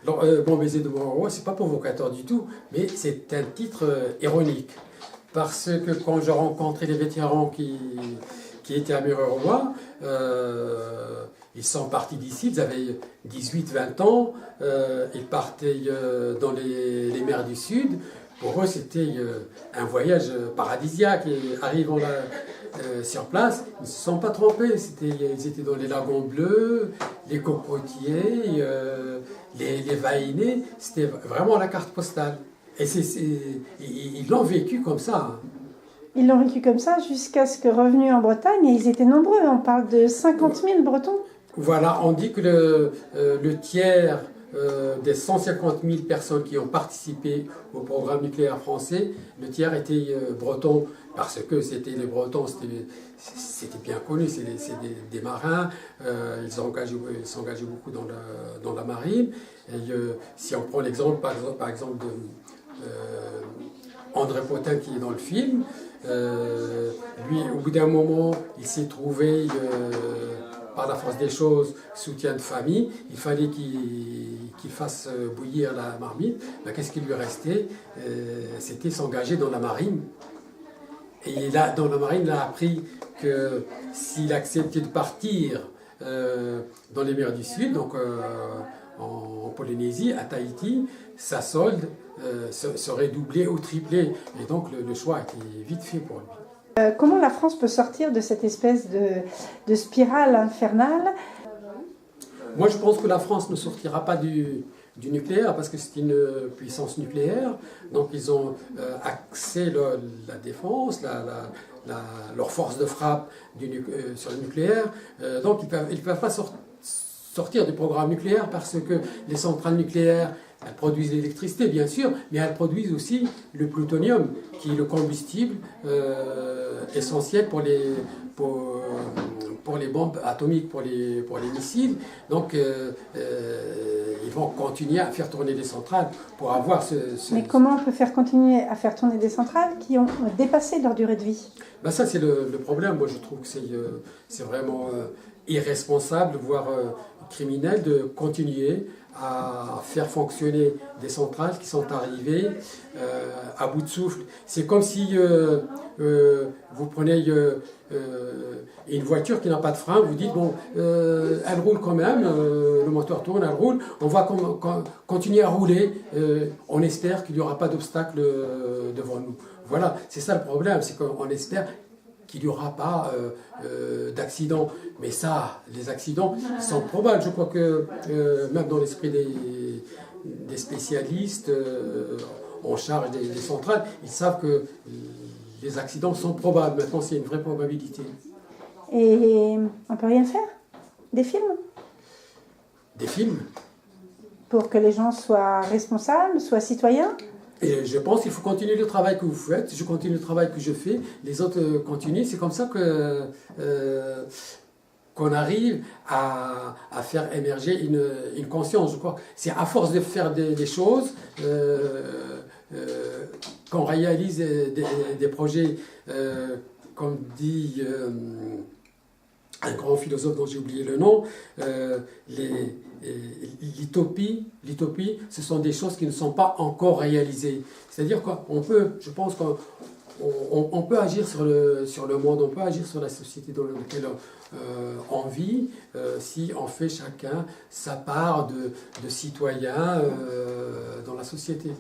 Bon baiser de mon roi, c'est pas provocateur du tout, mais c'est un titre ironique. Parce que quand je rencontrais les vétérans qui étaient à Mururoa, ils sont partis d'ici, ils avaient 18-20 ans, ils partaient dans les mers du Sud. Pour eux, c'était un voyage paradisiaque. Et arrivant là, sur place, ils ne se sont pas trompés. Ils étaient dans les lagons bleus, les cocotiers, les vaïnés. C'était vraiment la carte postale. Et ils l'ont vécu comme ça. Ils l'ont vécu comme ça jusqu'à ce que revenus en Bretagne, et ils étaient nombreux, on parle de 50 000 Bretons. Voilà, on dit que le tiers des 150 000 personnes qui ont participé au programme nucléaire français, le tiers était breton, parce que c'était les Bretons, c'était bien connu, c'est des marins, ils s'engageaient beaucoup dans la marine. Et si on prend l'exemple, par exemple de André Potin qui est dans le film, lui, au bout d'un moment, il s'est trouvé, par la force des choses, soutien de famille. Il fallait qu'il fasse bouillir la marmite. Ben, qu'est-ce qui lui restait? C'était s'engager dans la marine. Et là, dans la marine, il a appris que s'il acceptait de partir dans les mers du Sud, donc en Polynésie, à Tahiti, sa solde serait doublée ou triplée. Et donc le choix a été vite fait pour lui. Comment la France peut sortir de cette espèce de spirale infernale? Moi, je pense que la France ne sortira pas du nucléaire parce que c'est une puissance nucléaire. Donc, ils ont axé la défense, leur force de frappe sur le nucléaire. Donc, ils ne peuvent pas sortir du programme nucléaire parce que les centrales nucléaires, elles produisent l'électricité, bien sûr, mais elles produisent aussi le plutonium, qui est le combustible essentiel pour les bombes atomiques, pour les missiles. Donc, ils vont continuer à faire tourner les centrales pour avoir Mais comment on peut faire continuer à faire tourner des centrales qui ont dépassé leur durée de vie? Ben ça, c'est le problème. Moi, je trouve que c'est vraiment irresponsable, voire criminel, de continuer à faire fonctionner des centrales qui sont arrivées à bout de souffle. C'est comme si vous prenez une voiture qui n'a pas de frein, vous dites, bon, elle roule quand même, le moteur tourne, elle roule, on va continuer à rouler, on espère qu'il n'y aura pas d'obstacle devant nous. Voilà, c'est ça le problème, c'est qu'on espère qu'il n'y aura pas d'accident. Mais ça, les accidents sont probables. Je crois que même dans l'esprit des spécialistes en charge des centrales, ils savent que les accidents sont probables. Maintenant, c'est une vraie probabilité. Et on ne peut rien faire? Des films? Des films? Pour que les gens soient responsables, soient citoyens? Et je pense qu'il faut continuer le travail que vous faites. Je continue le travail que je fais. Les autres continuent. C'est comme ça qu'on arrive à faire émerger une conscience. Je crois c'est à force de faire des choses qu'on réalise des projets, comme dit un grand philosophe dont j'ai oublié le nom, l'utopie, ce sont des choses qui ne sont pas encore réalisées. C'est-à-dire je pense qu'on peut agir sur le monde, on peut agir sur la société dans laquelle on vit, si on fait chacun sa part de citoyen dans la société.